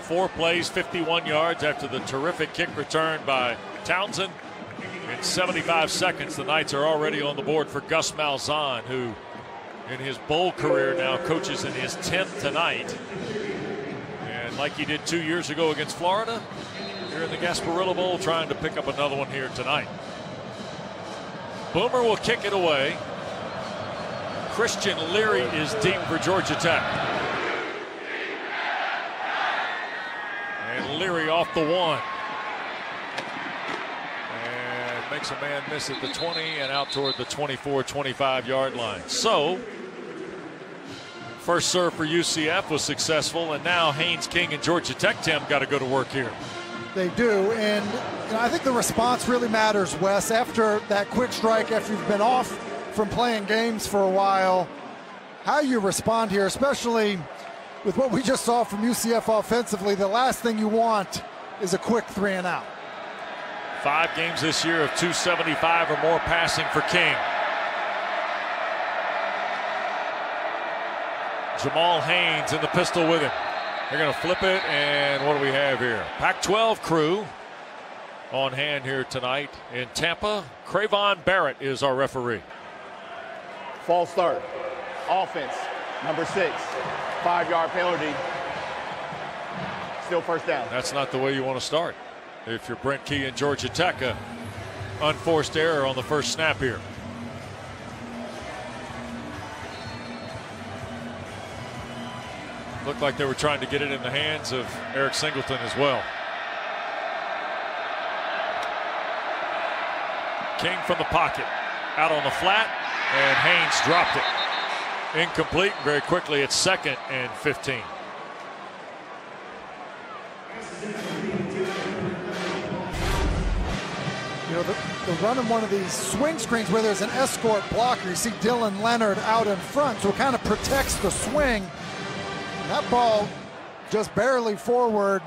4 plays, 51 yards after the terrific kick return by Townsend. In 75 seconds, the Knights are already on the board for Gus Malzahn, who in his bowl career now coaches in his 10th tonight. And like he did 2 years ago against Florida, here in the Gasparilla Bowl, trying to pick up another one here tonight. Boomer will kick it away. Christian Leary is deep for Georgia Tech. And Leary off the 1. And makes a man miss at the 20 and out toward the 24, 25-yard line. So, first serve for UCF was successful, and now Haynes King and Georgia Tech, Tim, got to go to work here. They do, and I think the response really matters, Wes. After that quick strike, after you've been off from playing games for a while, how you respond here, especially with what we just saw from UCF offensively, the last thing you want is a quick 3 and out. 5 games this year of 275 or more passing for King. Jamal Haynes in the pistol with him. They're going to flip it, and what do we have here? Pac-12 crew on hand here tonight in Tampa. Cravon Barrett is our referee. False start. Offense, number 6. 5-yard penalty. Still first down. That's not the way you want to start. If you're Brent Key and Georgia Tech, a unforced error on the first snap here. Looked like they were trying to get it in the hands of Eric Singleton as well. King from the pocket, out on the flat, and Haynes dropped it. Incomplete. Very quickly, it's 2nd and 15. You know, they're running one of these swing screens where there's an escort blocker. You see Dylan Leonard out in front, so it kind of protects the swing. That ball just barely forward.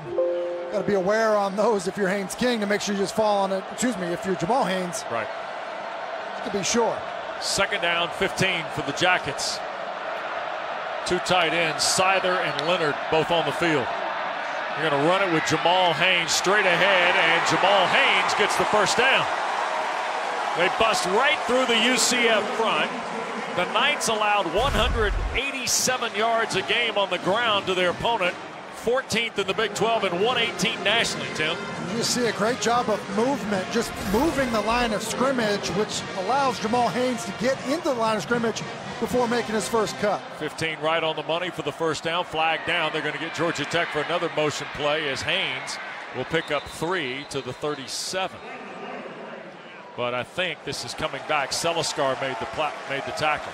Got to be aware on those if you're Haynes King to make sure you just fall on it. Excuse me, if you're Jamal Haynes. Right. To be sure. 2nd down, 15 for the Jackets. 2 tight ends, Seither and Leonard, both on the field. You're going to run it with Jamal Haynes straight ahead, and Jamal Haynes gets the first down. They bust right through the UCF front. The Knights allowed 187 yards a game on the ground to their opponent, 14th in the Big 12 and 118 nationally, Tim. You see a great job of movement, just moving the line of scrimmage, which allows Jamal Haynes to get into the line of scrimmage before making his first cut. 15 right on the money for the first down. Flag down. They're going to get Georgia Tech for another motion play as Haynes will pick up 3 to the 37. But I think this is coming back. Seliskar made the tackle.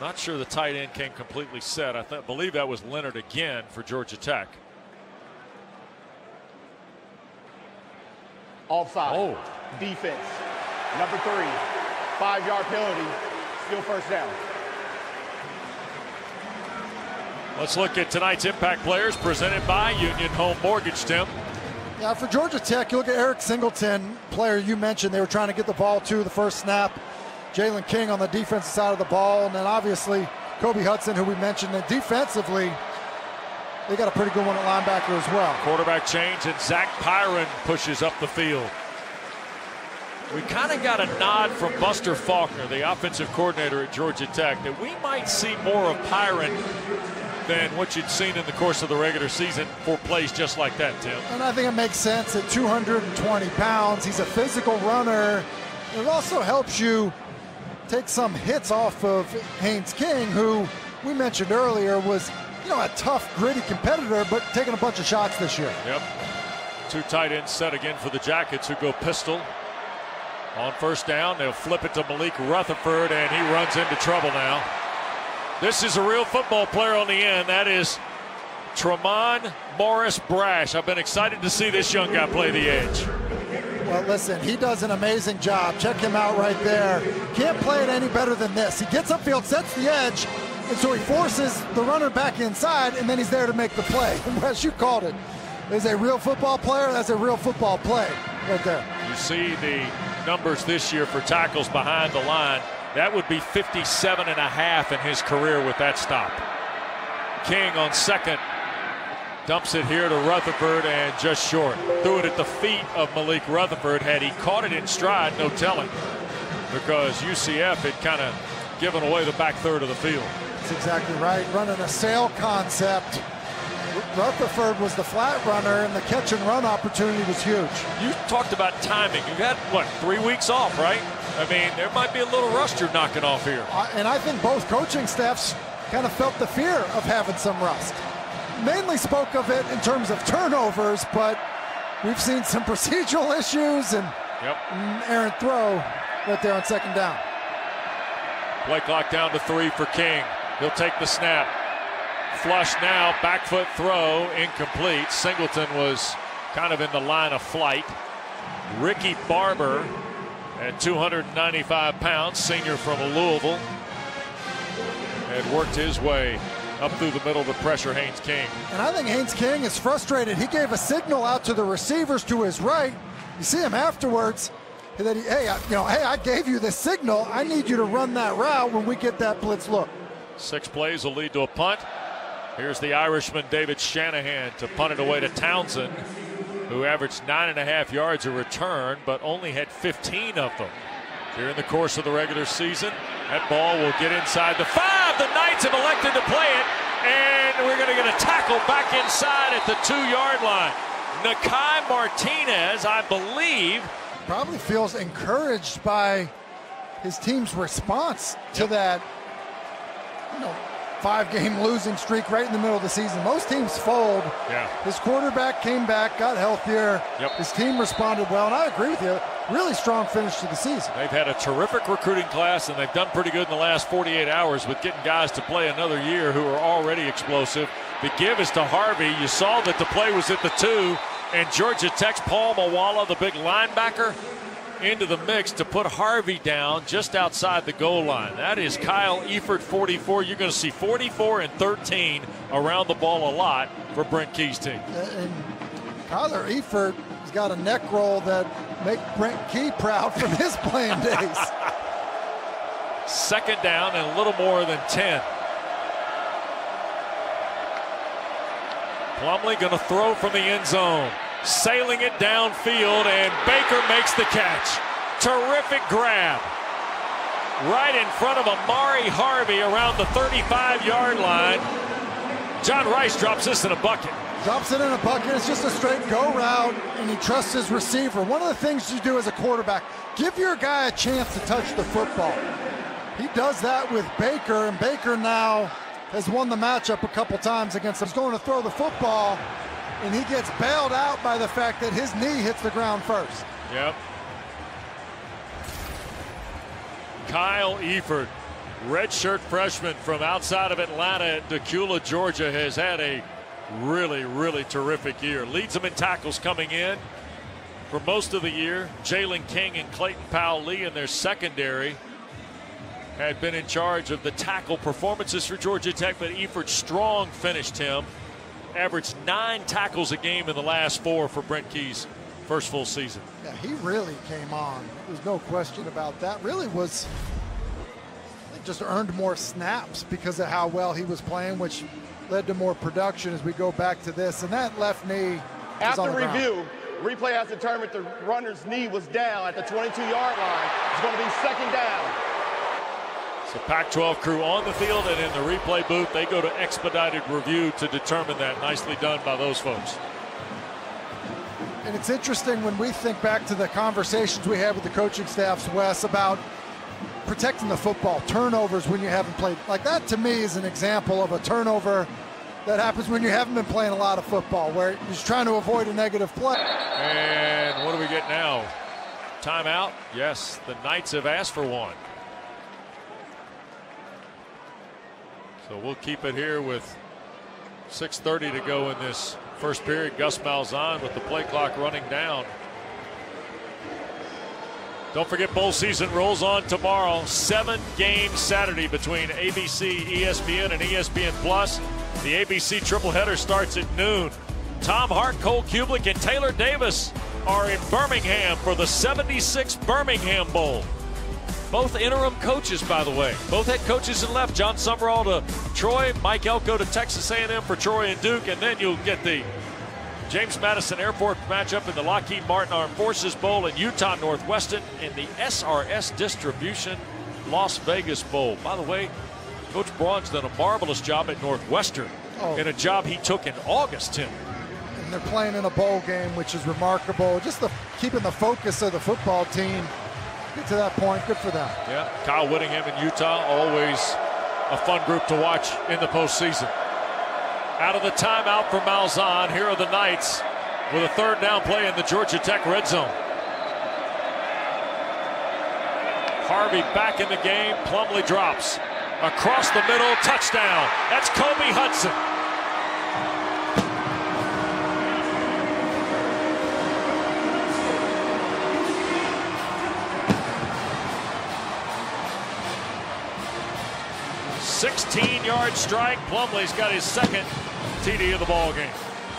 Not sure the tight end came completely set. I believe that was Leonard again for Georgia Tech. Offside. Oh. Defense, number 3. 5-yard penalty. Still first down. Let's look at tonight's impact players presented by Union Home Mortgage, Tim. Yeah, for Georgia Tech, you look at Eric Singleton, player you mentioned, they were trying to get the ball to the first snap. Jalen King on the defensive side of the ball, and then obviously Kobe Hudson, who we mentioned. And defensively, they got a pretty good one at linebacker as well. Quarterback change, and Zach Pyron pushes up the field. We kind of got a nod from Buster Faulkner, the offensive coordinator at Georgia Tech, that we might see more of Pyron than what you'd seen in the course of the regular season for plays just like that, Tim. And I think it makes sense at 220 pounds. He's a physical runner. It also helps you take some hits off of Haynes King, who we mentioned earlier was, you know, a tough, gritty competitor, but taking a bunch of shots this year. Yep. 2 tight ends set again for the Jackets, who go pistol. On first down, they'll flip it to Malik Rutherford, and he runs into trouble now. This is a real football player on the end. That is Tremont Morris Brash. I've been excited to see this young guy play the edge. Well, listen, he does an amazing job. Check him out right there. Can't play it any better than this. He gets upfield, sets the edge, and so he forces the runner back inside, and then he's there to make the play. Wes, you called it. There's a real football player. That's a real football play right there. You see the numbers this year for tackles behind the line. That would be 57.5 in his career with that stop. King on second. Dumps it here to Rutherford and just short. Threw it at the feet of Malik Rutherford. Had he caught it in stride, no telling, because UCF had kind of given away the back third of the field. That's exactly right. Running a sail concept. Rutherford was the flat runner, and the catch and run opportunity was huge. You talked about timing. You had, what, 3 weeks off, right? I mean, there might be a little rust you're knocking off here. And I think both coaching staffs kind of felt the fear of having some rust. Mainly spoke of it in terms of turnovers, but we've seen some procedural issues and errant throw right there on second down. Play clock down to 3 for King. He'll take the snap. Flush now, back foot throw, incomplete. Singleton was kind of in the line of flight. Ricky Barber at 295 pounds, senior from Louisville, had worked his way up through the middle to pressure Haynes King. And I think Haynes King is frustrated. He gave a signal out to the receivers to his right. You see him afterwards. That hey, I gave you the signal. I need you to run that route when we get that blitz look. 6 plays will lead to a punt. Here's the Irishman David Shanahan to punt it away to Townsend, who averaged 9.5 yards a return, but only had 15 of them during the course of the regular season. That ball will get inside the 5. The Knights have elected to play it, and we're going to get a tackle back inside at the 2-yard line. Nakai Martinez, I believe, probably feels encouraged by his team's response to that 5-game losing streak right in the middle of the season. Most teams fold. His quarterback came back, got healthier. His team responded well, and I agree with you. Really strong finish to the season. They've had a terrific recruiting class, and they've done pretty good in the last 48 hours with getting guys to play another year who are already explosive. The give is to Harvey. You saw that the play was at the 2, and Georgia Tech's Paul Mawala, the big linebacker, into the mix to put Harvey down just outside the goal line. That is Kyle Eifert, 44. You're going to see 44 and 13 around the ball a lot for Brent Key's team. And Kyler Eifert has got a neck roll that make Brent Key proud from his playing days. Second down and a little more than 10. Plumlee going to throw from the end zone. Sailing it downfield, and Baker makes the catch. Terrific grab. Right in front of Amari Harvey around the 35-yard line. John Rice drops this in a bucket. Drops it in a bucket. It's just a straight go route, and he trusts his receiver. One of the things you do as a quarterback, give your guy a chance to touch the football. He does that with Baker, and Baker now has won the matchup a couple times against him. He's going to throw the football, and he gets bailed out by the fact that his knee hits the ground first. Kyle Eifert, redshirt freshman from outside of Atlanta at Decula, Georgia, has had a really, really terrific year. Leads them in tackles coming in for most of the year. Jalen King and Clayton Powell-Lee in their secondary had been in charge of the tackle performances for Georgia Tech, but Eifert strong finished him. Averaged 9 tackles a game in the last 4 for Brent Key's first full season. Yeah, he really came on. There's no question about that. Really was, I think, just earned more snaps because of how well he was playing, which led to more production as we go back to this. And that left knee after review, replay has determined the runner's knee was down at the 22-yard line. It's going to be second down. So Pac-12 crew on the field and in the replay booth. They go to expedited review to determine that. Nicely done by those folks. And it's interesting when we think back to the conversations we had with the coaching staffs, Wes, about protecting the football, turnovers when you haven't played. Like that to me is an example of a turnover that happens when you haven't been playing a lot of football, where you're just trying to avoid a negative play. And what do we get now? Timeout? Yes, the Knights have asked for one. So we'll keep it here with 6:30 to go in this first period. Gus Malzahn with the play clock running down. Don't forget, bowl season rolls on tomorrow. 7-game Saturday between ABC, ESPN, and ESPN Plus. The ABC tripleheader starts at noon. Tom Hart, Cole Kublik, and Taylor Davis are in Birmingham for the 76th Birmingham Bowl. Both interim coaches, by the way. Both head coaches and left. John Summerall to Troy, Mike Elko to Texas A&M for Troy and Duke, and then you'll get the James Madison Airport matchup in the Lockheed Martin Armed Forces Bowl and Utah Northwestern in the SRS Distribution Las Vegas Bowl. By the way, Coach Braun's done a marvelous job at Northwestern in a job he took in August, Tim. And they're playing in a bowl game, which is remarkable. Just keeping the focus of the football team. Get to that point, good for them. Yeah, Kyle Whittingham in Utah, always a fun group to watch in the postseason. Out of the timeout for Malzahn, here are the Knights with a third down play in the Georgia Tech red zone. Harvey back in the game, Plumlee drops. Across the middle, touchdown. That's Kobe Hudson. "16-yard strike." Plumlee's got his second TD of the ball game.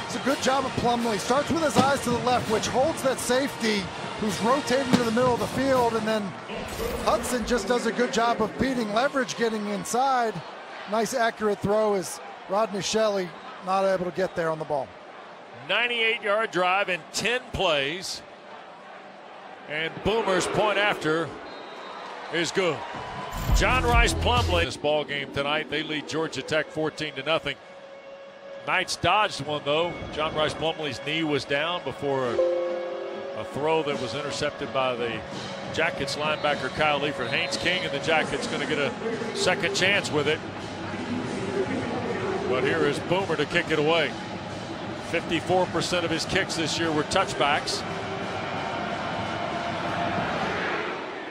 It's a good job of Plumlee. Starts with his eyes to the left, which holds that safety who's rotating to the middle of the field, and then Hudson just does a good job of beating leverage, getting inside. Nice accurate throw as Rodney Shelley not able to get there on the ball. 98-yard drive in 10 plays. And Boomer's point after is good. John Rice Plumlee. This ball game tonight, they lead Georgia Tech 14-0. Knights dodged one though. John Rice Plumlee's knee was down before a throw that was intercepted by the Jackets linebacker Kyle Leifert. Haynes King and the Jackets going to get a second chance with it. But here is Boomer to kick it away. 54% of his kicks this year were touchbacks.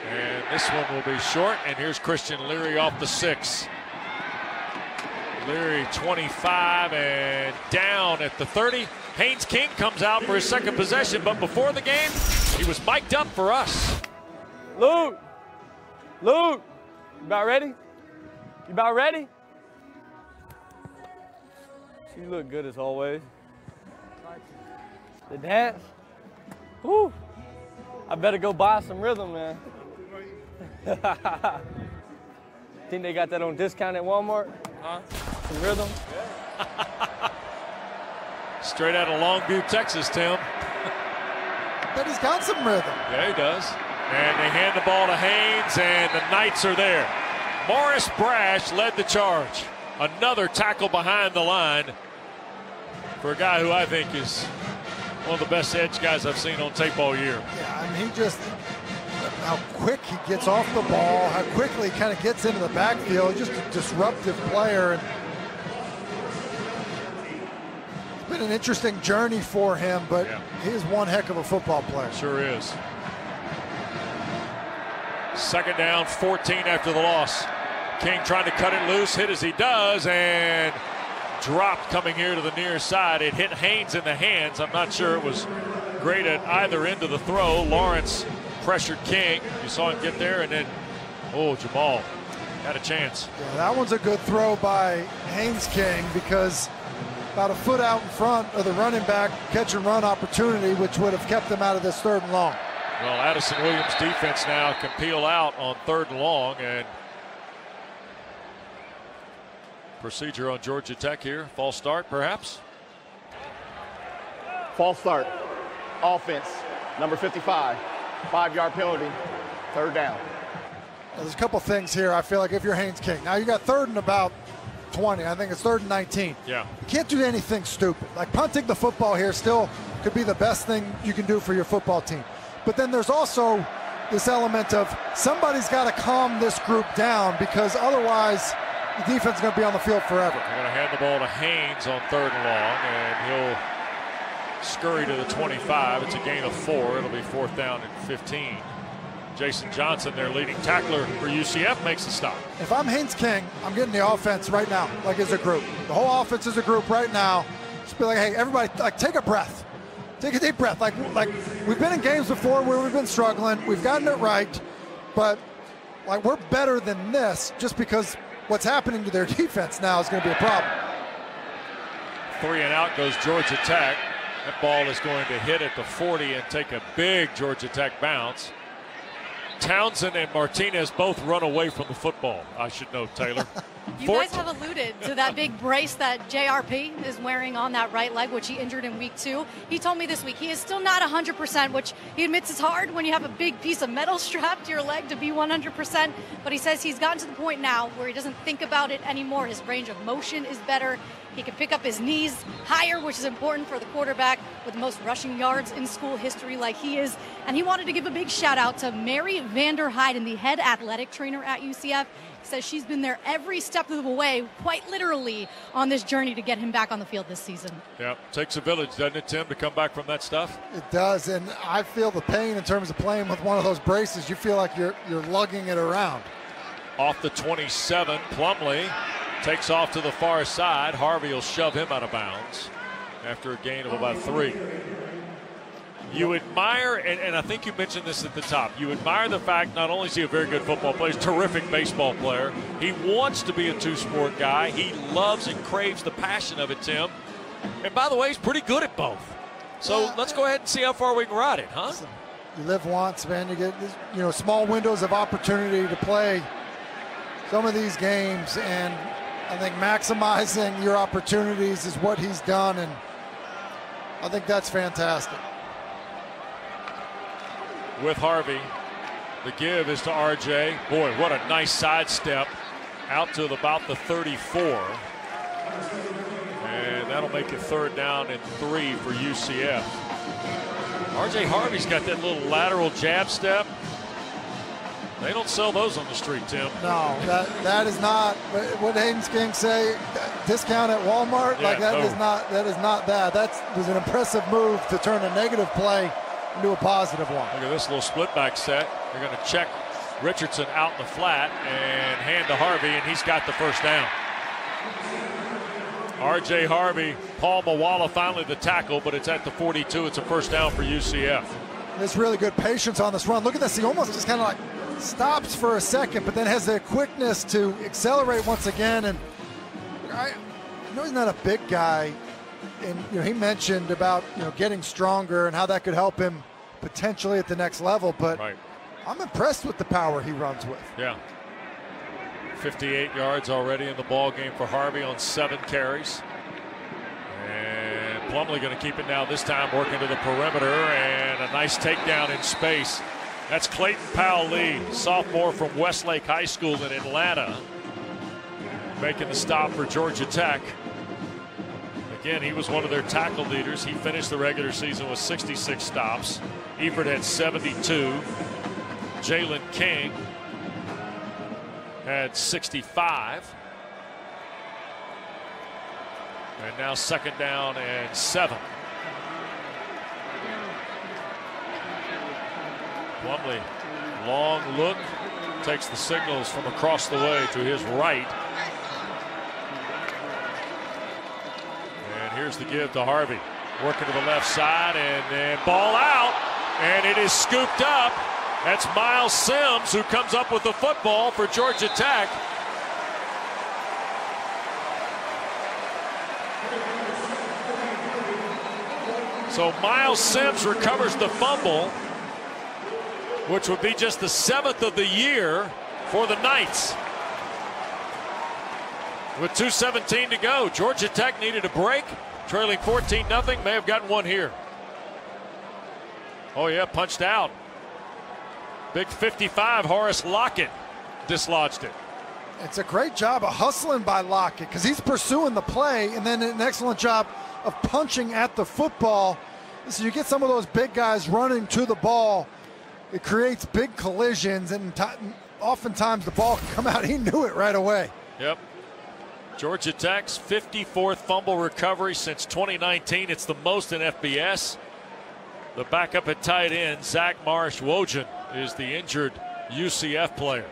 And this one will be short. And here's Christian Leary off the 6. Leary 25 and down at the 30. Haynes King comes out for his second possession, but before the game, he was mic'd up for us. Luke, you about ready? You about ready? She look good as always. The dance? Whew. I better go buy some rhythm, man. Think they got that on discount at Walmart? Huh? Some rhythm? Straight out of Longview, Texas, Tim. But he's got some rhythm. Yeah, he does. And they hand the ball to Haynes, and the Knights are there. Morris Brash led the charge. Another tackle behind the line for a guy who I think is one of the best edge guys I've seen on tape all year. Yeah, I mean, how quick he gets off the ball, how quickly he kind of gets into the backfield. Just a disruptive player. And it's been an interesting journey for him, but he is one heck of a football player. Sure is. Second down, 14 after the loss. King trying to cut it loose, hit as he does, and dropped coming here to the near side. It hit Haynes in the hands. I'm not sure it was great at either end of the throw. Lawrence pressured King. You saw him get there, and then, Jamal had a chance. Yeah, that one's a good throw by Haynes King because about a foot out in front of the running back catch and run opportunity, which would have kept them out of this 3rd and long. Well, Addison Williams' defense now can peel out on 3rd and long, and procedure on Georgia Tech here. False start, perhaps? False start. Offense, number 55. 5-yard penalty. 3rd down. Well, there's a couple things here. I feel like if you're Haynes King. Now you got 3rd and about 20. I think it's 3rd and 19. Yeah. You can't do anything stupid. Like punting the football here still could be the best thing you can do for your football team. But then there's also this element of somebody's got to calm this group down because otherwise the defense is going to be on the field forever. They're going to hand the ball to Haynes on 3rd and long, and he'll scurry to the 25. It's a gain of 4. It'll be 4th down and 15. Jason Johnson, their leading tackler for UCF, makes the stop. If I'm Haynes King, I'm getting the offense right now, like as a group. The whole offense is a group right now. Just be like, hey, everybody, like, take a breath. Take a deep breath. Like we've been in games before where we've been struggling. We've gotten it right, but like we're better than this just because what's happening to their defense now is going to be a problem. 3 and out goes Georgia Tech. That ball is going to hit at the 40 and take a big Georgia Tech bounce. Townsend and Martinez both run away from the football, I should know, Taylor. You guys have alluded to that big brace that JRP is wearing on that right leg, which he injured in week 2. He told me this week he is still not 100%, which he admits is hard when you have a big piece of metal strapped to your leg to be 100%. But he says he's gotten to the point now where he doesn't think about it anymore. His range of motion is better. He can pick up his knees higher, which is important for the quarterback with the most rushing yards in school history like he is. And he wanted to give a big shout out to Mary Vander Heiden, the head athletic trainer at UCF. He says she's been there every step of the way, quite literally, on this journey to get him back on the field this season. Yeah, takes a village, doesn't it, Tim, to come back from that stuff? It does, and I feel the pain in terms of playing with one of those braces. You feel like you're lugging it around. Off the 27, Plumlee takes off to the far side. Harvey will shove him out of bounds after a gain of about 3. You admire, and I think you mentioned this at the top, you admire the fact not only is he a very good football player, he's a terrific baseball player. He wants to be a two-sport guy. He loves and craves the passion of it, Tim. And by the way, he's pretty good at both. So let's go ahead and see how far we can ride it, huh? You live once, man. You get small windows of opportunity to play some of these games, and I think maximizing your opportunities is what he's done, and I think that's fantastic. With Harvey, the give is to RJ. Boy, what a nice sidestep out to about the 34. And that'll make it 3rd down and 3 for UCF. RJ Harvey's got that little lateral jab step. They don't sell those on the street, Tim. No, that is not what Hayden's King say. Discount at Walmart, yeah, that is not bad. That was an impressive move to turn a negative play into a positive one. Look at this little split back set. They're going to check Richardson out in the flat and hand to Harvey, and he's got the 1st down. RJ Harvey, Paul Mawala finally the tackle, but it's at the 42. It's a 1st down for UCF. There's really good patience on this run. Look at this. He almost just kind of like stops for a second, but then has the quickness to accelerate once again. And I know he's not a big guy, and he mentioned about getting stronger and how that could help him potentially at the next level. But right. I'm impressed with the power he runs with. Yeah, 58 yards already in the ball game for Harvey on 7 carries. And Plumlee going to keep it now. This time working to the perimeter, and a nice takedown in space. That's Clayton Powell-Lee, sophomore from Westlake High School in Atlanta, making the stop for Georgia Tech. Again, he was one of their tackle leaders. He finished the regular season with 66 stops. Ebert had 72. Jalen King had 65. And now 2nd down and 7. Plumlee, long look, takes the signals from across the way to his right. And here's the give to Harvey. Working to the left side, and then ball out, and it is scooped up. That's Miles Sims who comes up with the football for Georgia Tech. So Miles Sims recovers the fumble, which would be just the 7th of the year for the Knights. With 2:17 to go, Georgia Tech needed a break, trailing 14-0, may have gotten one here. Oh yeah, punched out. Big 55, Horace Lockett dislodged it. It's a great job of hustling by Lockett because he's pursuing the play, and then an excellent job of punching at the football. So you get some of those big guys running to the ball. It creates big collisions, and oftentimes the ball can come out. He knew it right away. Yep. Georgia Tech's 54th fumble recovery since 2019. It's the most in FBS. The backup at tight end, Zach Marsh-Wojan, is the injured UCF player.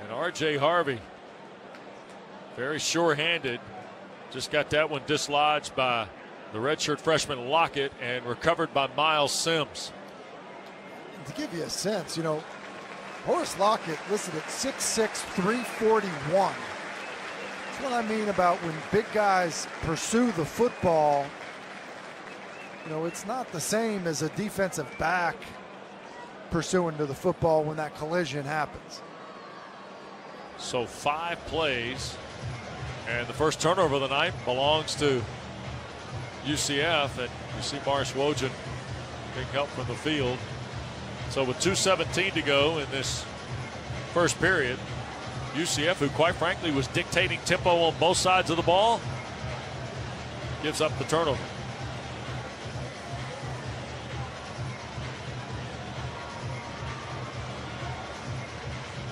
And RJ Harvey, very sure-handed, just got that one dislodged by the redshirt freshman Lockett and recovered by Miles Sims. To give you a sense, Horace Lockett listed at 6'6", 341. That's what I mean about when big guys pursue the football. You know, it's not the same as a defensive back pursuing to the football when that collision happens. So 5 plays, and the first turnover of the night belongs to UCF, and you see Marsh Wojin getting help from the field. So with 2:17 to go in this first period, UCF, who quite frankly was dictating tempo on both sides of the ball, gives up the turnover.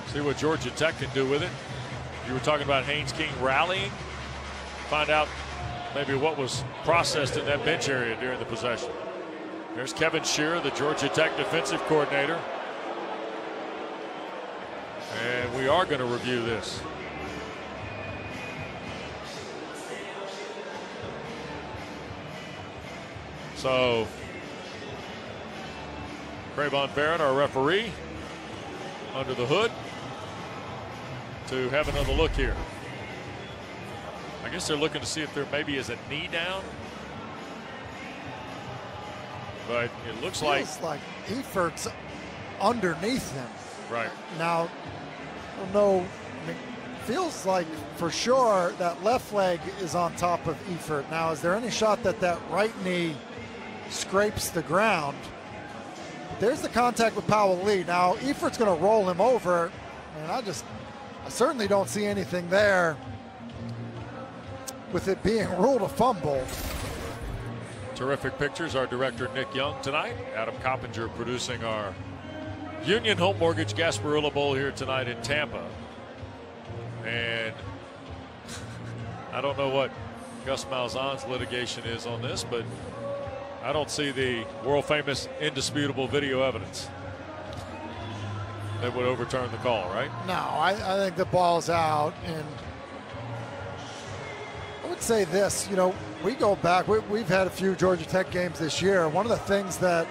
See what Georgia Tech can do with it. You were talking about Haynes King rallying. Find out maybe what was processed in that bench area during the possession. There's Kevin Shearer, the Georgia Tech defensive coordinator. And we are going to review this. So, Cravon Barrett, our referee, under the hood to have another look here. I guess they're looking to see if there maybe is a knee down. But it looks like Efert's underneath him. Right. Now, I don't know, feels like for sure that left leg is on top of Efert. Now, is there any shot that that right knee scrapes the ground? There's the contact with Powell Lee. Now, Efert's going to roll him over, and I certainly don't see anything there with it being ruled a fumble. Terrific pictures. Our director, Nick Young, tonight. Adam Coppinger producing our Union Home Mortgage Gasparilla Bowl here tonight in Tampa. And I don't know what Gus Malzahn's litigation is on this, but I don't see the world famous indisputable video evidence that would overturn the call, right? No, I think the ball's out. And I would say this, you know, we go back, we've had a few Georgia Tech games this year. One of the things that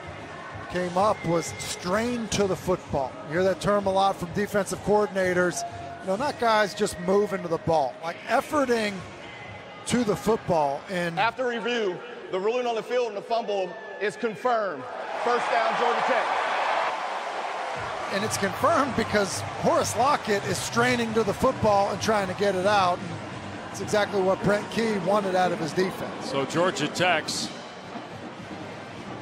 came up was strain to the football. You hear that term a lot from defensive coordinators. You know, not guys just moving to the ball, like efforting to the football. And After review, the ruling on the field and the fumble is confirmed. First down, Georgia Tech. And it's confirmed because Horace Lockett is straining to the football and trying to get it out. And it's exactly what Brent Key wanted out of his defense. So Georgia Tech's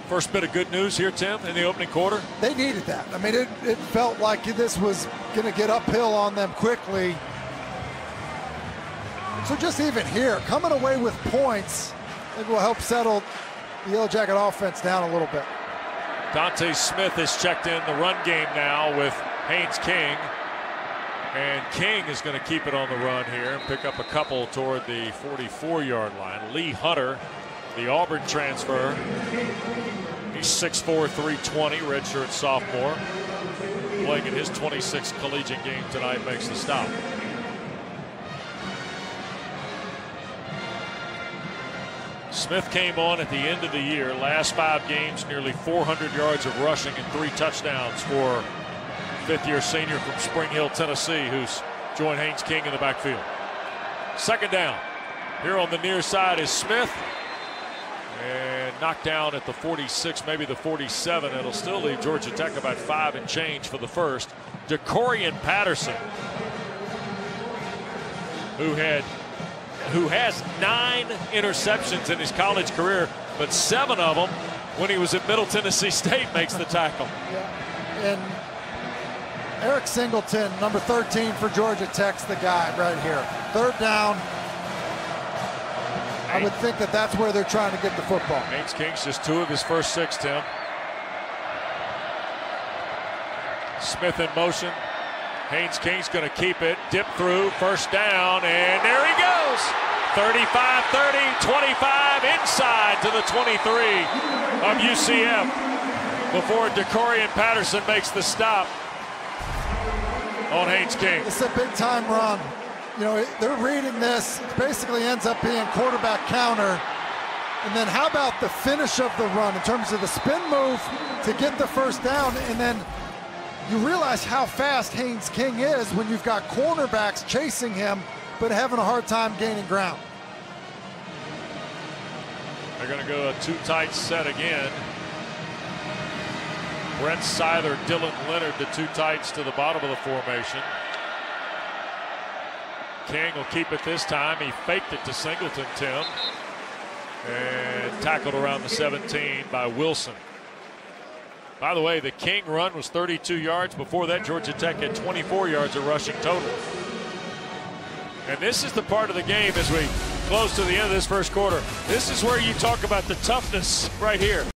first bit of good news here, Tim, in the opening quarter. They needed that. I mean, it felt like this was going to get uphill on them quickly. So just even here, coming away with points, I think will help settle the Yellow Jacket offense down a little bit. Dante Smith has checked in the run game now with Haynes King. And King is going to keep it on the run here and pick up a couple toward the 44-yard line. Lee Hunter, the Auburn transfer. He's 6'4", 320, redshirt sophomore. Playing in his 26th collegiate game tonight, makes the stop. Smith came on at the end of the year. Last 5 games, nearly 400 yards of rushing and 3 touchdowns for fifth-year senior from Spring Hill, Tennessee, who's joined Haynes King in the backfield. Second down. Here on the near side is Smith. And knocked down at the 46, maybe the 47. It'll still leave Georgia Tech about 5 and change for the first. DeCorian Patterson, who has 9 interceptions in his college career, but 7 of them when he was at Middle Tennessee State, makes the tackle. Yeah. And Eric Singleton, number 13 for Georgia Tech's the guy right here. Third down. I would think that that's where they're trying to get the football. Haynes King's just 2 of his first 6, Tim. Smith in motion. Haynes King's going to keep it. Dip through. First down. And there he goes. 35-30, 25 inside to the 23 of UCF before DeCorian Patterson makes the stop on Haynes King. It's a big-time run. You know, they're reading this. It basically ends up being quarterback counter. And then how about the finish of the run in terms of the spin move to get the first down? And then you realize how fast Haynes King is when you've got cornerbacks chasing him but having a hard time gaining ground. They're going to go a two-tight set again. Brent Seither, Dylan Leonard, the two tights to the bottom of the formation. King will keep it this time. He faked it to Singleton, Tim. And tackled around the 17 by Wilson. By the way, the King run was 32 yards. Before that, Georgia Tech had 24 yards of rushing total. And this is the part of the game as we close to the end of this first quarter. This is where you talk about the toughness right here.